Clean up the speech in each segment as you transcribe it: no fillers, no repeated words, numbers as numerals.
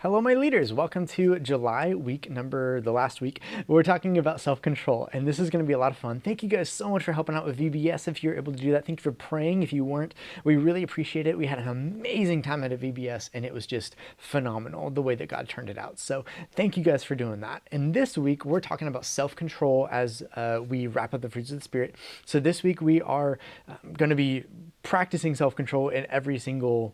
Hello, my leaders. Welcome to July the last week. We're talking about self-control, and this is going to be a lot of fun. Thank you guys so much for helping out with VBS if you're able to do that. Thank you for praying if you weren't. We really appreciate it. We had an amazing time at a VBS, and it was just phenomenal the way that God turned it out. So thank you guys for doing that. And this week, we're talking about self-control as we wrap up the fruits of the Spirit. So this week, we are going to be practicing self-control in every single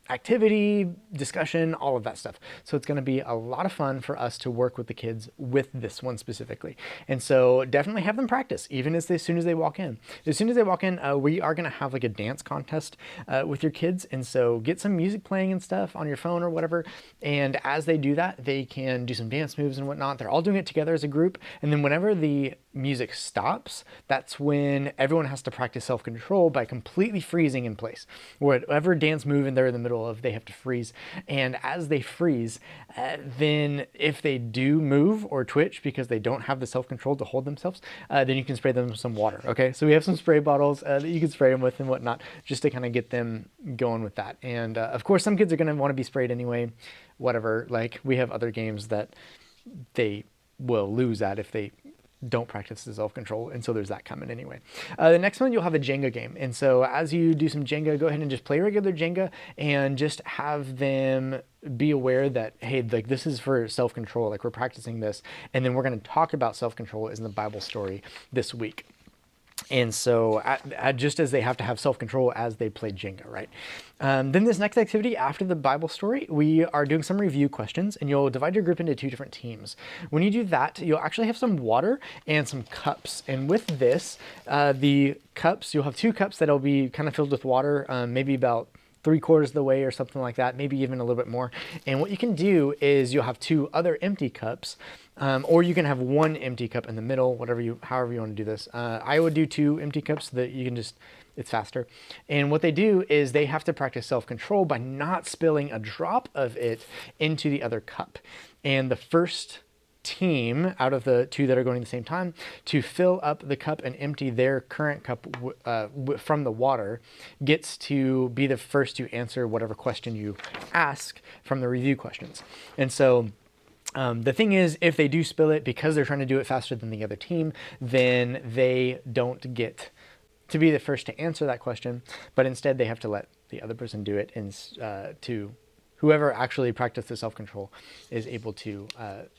activity, discussion, all of that stuff. So it's going to be a lot of fun for us to work with the kids with this one specifically. And so definitely have them practice, even as soon as they walk in. As soon as they walk in, we are going to have like a dance contest with your kids. And so get some music playing and stuff on your phone or whatever. And as they do that, they can do some dance moves and whatnot. They're all doing it together as a group. And then whenever the music stops, that's when everyone has to practice self-control by completely freezing in place. Whatever dance move they're in the middle of, they have to freeze. And as they freeze, then if they do move or twitch because they don't have the self-control to hold themselves, then you can spray them with some water. Okay, so we have some spray bottles that you can spray them with and whatnot, just to kind of get them going with that. And of course, some kids are going to want to be sprayed anyway, whatever. Like we have other games that they will lose at if they don't practice the self-control, and so there's that coming anyway. The next one, you'll have a Jenga game, and so as you do some Jenga, go ahead and just play regular Jenga and just have them be aware that, hey, like this is for self-control, like we're practicing this, and then we're going to talk about self-control in the Bible story this week. And so just as they have to have self-control as they play Jenga, right? Then this next activity after the Bible story, we are doing some review questions, and you'll divide your group into two different teams. When you do that, you'll actually have some water and some cups. And with this, the cups, you'll have two cups that'll be kind of filled with water, maybe about 3/4 of the way or something like that, maybe even a little bit more. And what you can do is you'll have two other empty cups, or you can have one empty cup in the middle, however you want to do this. I would do two empty cups so that you can it's faster. And what they do is they have to practice self-control by not spilling a drop of it into the other cup. And the first team out of the two that are going at the same time to fill up the cup and empty their current cup from the water gets to be the first to answer whatever question you ask from the review questions. And so the thing is, if they do spill it because they're trying to do it faster than the other team, then they don't get to be the first to answer that question, but instead they have to let the other person do it, and to whoever actually practiced the self-control is able to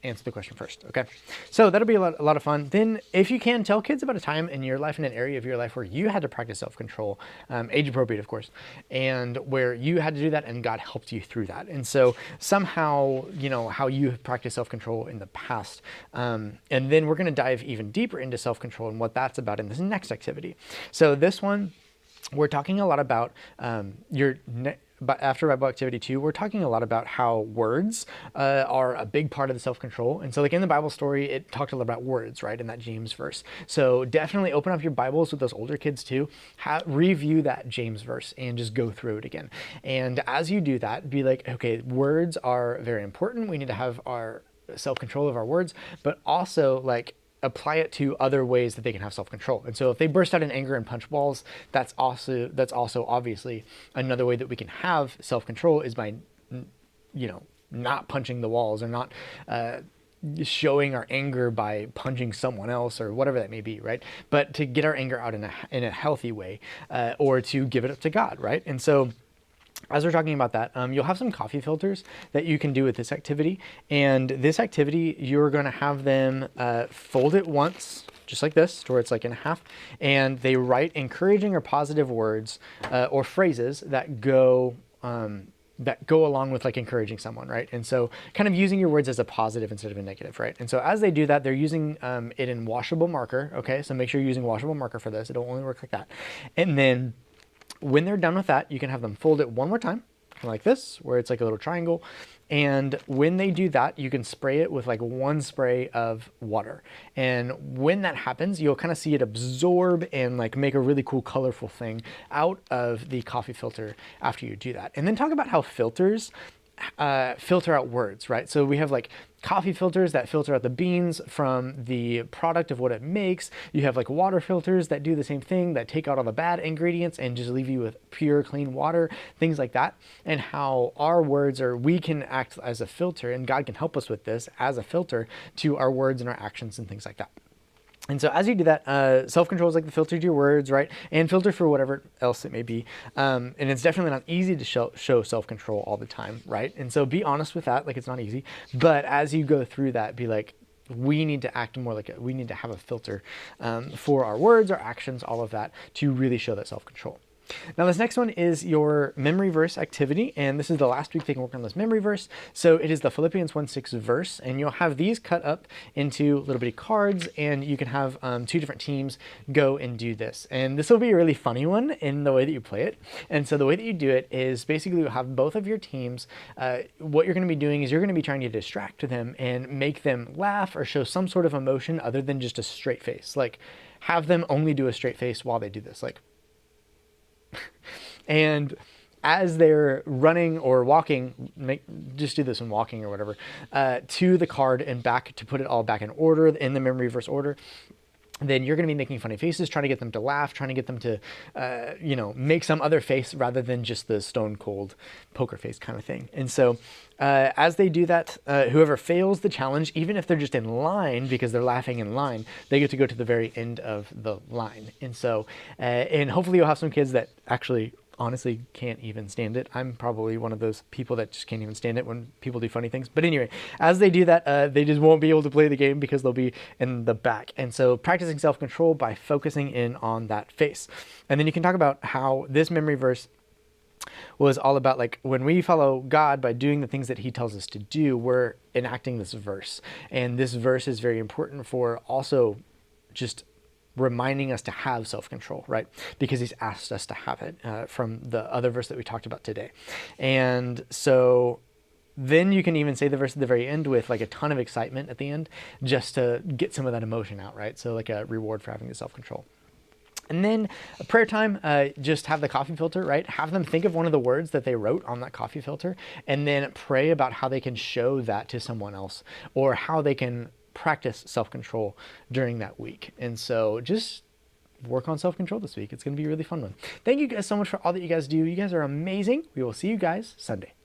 answer the question first, okay? So that'll be a lot of fun. Then if you can, tell kids about a time in your life, in an area of your life where you had to practice self-control, age appropriate, of course, and where you had to do that and God helped you through that. And so somehow, how you have practiced self-control in the past. And then we're gonna dive even deeper into self-control and what that's about in this next activity. So this one, we're talking a lot about but after Bible Activity 2, we're talking a lot about how words are a big part of the self-control. And so like in the Bible story, it talked a lot about words, right, in that James verse. So definitely open up your Bibles with those older kids too. Review that James verse and just go through it again. And as you do that, be like, okay, words are very important. We need to have our self-control of our words, but also like apply it to other ways that they can have self-control. And so if they burst out in anger and punch walls, that's also obviously another way that we can have self-control is by, not punching the walls or not showing our anger by punching someone else or whatever that may be, right? But to get our anger out in a healthy way, or to give it up to God, right? And so as we're talking about that, you'll have some coffee filters that you can do with this activity. And this activity, you're going to have them fold it once, just like this, to where it's like in half. And they write encouraging or positive words or phrases that go along with like encouraging someone, right? And so kind of using your words as a positive instead of a negative, right? And so as they do that, they're using it in washable marker, okay? So make sure you're using washable marker for this. It'll only work like that. And then when they're done with that, you can have them fold it one more time, kind of like this, where it's like a little triangle. And when they do that, you can spray it with like one spray of water. And when that happens, you'll kind of see it absorb and like make a really cool, colorful thing out of the coffee filter after you do that. And then talk about how filters filter out words, right? So we have like coffee filters that filter out the beans from the product of what it makes. You have like water filters that do the same thing, that take out all the bad ingredients and just leave you with pure, clean water, things like that. And how our words, or we can act as a filter, and God can help us with this as a filter to our words and our actions and things like that. And so as you do that, self-control is like the filter to your words, right? And filter for whatever else it may be. And it's definitely not easy to show self-control all the time, right? And so be honest with that, like it's not easy. But as you go through that, be like, we need to act more like we need to have a filter for our words, our actions, all of that, to really show that self-control. Now this next one is your memory verse activity, and this is the last week they can work on this memory verse. So it is the Philippians 1:6 verse, and you'll have these cut up into little bitty cards, and you can have 2 different teams go and do this. And this will be a really funny one in the way that you play it. And so the way that you do it is basically you'll have both of your teams. What you're going to be doing is you're going to be trying to distract them and make them laugh or show some sort of emotion other than just a straight face. Like have them only do a straight face while they do this. Like, and as they're running or walking, just do this when walking or whatever, to the card and back to put it all back in order in the memory verse order, then you're going to be making funny faces, trying to get them to laugh, trying to get them to, make some other face rather than just the stone cold poker face kind of thing. And so as they do that, whoever fails the challenge, even if they're just in line because they're laughing in line, they get to go to the very end of the line. And so, and hopefully you'll have some kids that actually honestly can't even stand it. I'm probably one of those people that just can't even stand it when people do funny things. But anyway, as they do that, they just won't be able to play the game because they'll be in the back. And so practicing self-control by focusing in on that face. And then you can talk about how this memory verse was all about, like, when we follow God by doing the things that he tells us to do, we're enacting this verse. And this verse is very important for also just reminding us to have self-control, right? Because he's asked us to have it from the other verse that we talked about today. And so then you can even say the verse at the very end with like a ton of excitement at the end, just to get some of that emotion out, right? So like a reward for having the self-control. And then prayer time, just have the coffee filter, right? Have them think of one of the words that they wrote on that coffee filter, and then pray about how they can show that to someone else, or how they can practice self-control during that week. And so just work on self-control this week. It's going to be a really fun one. Thank you guys so much for all that you guys do. You guys are amazing. We will see you guys Sunday.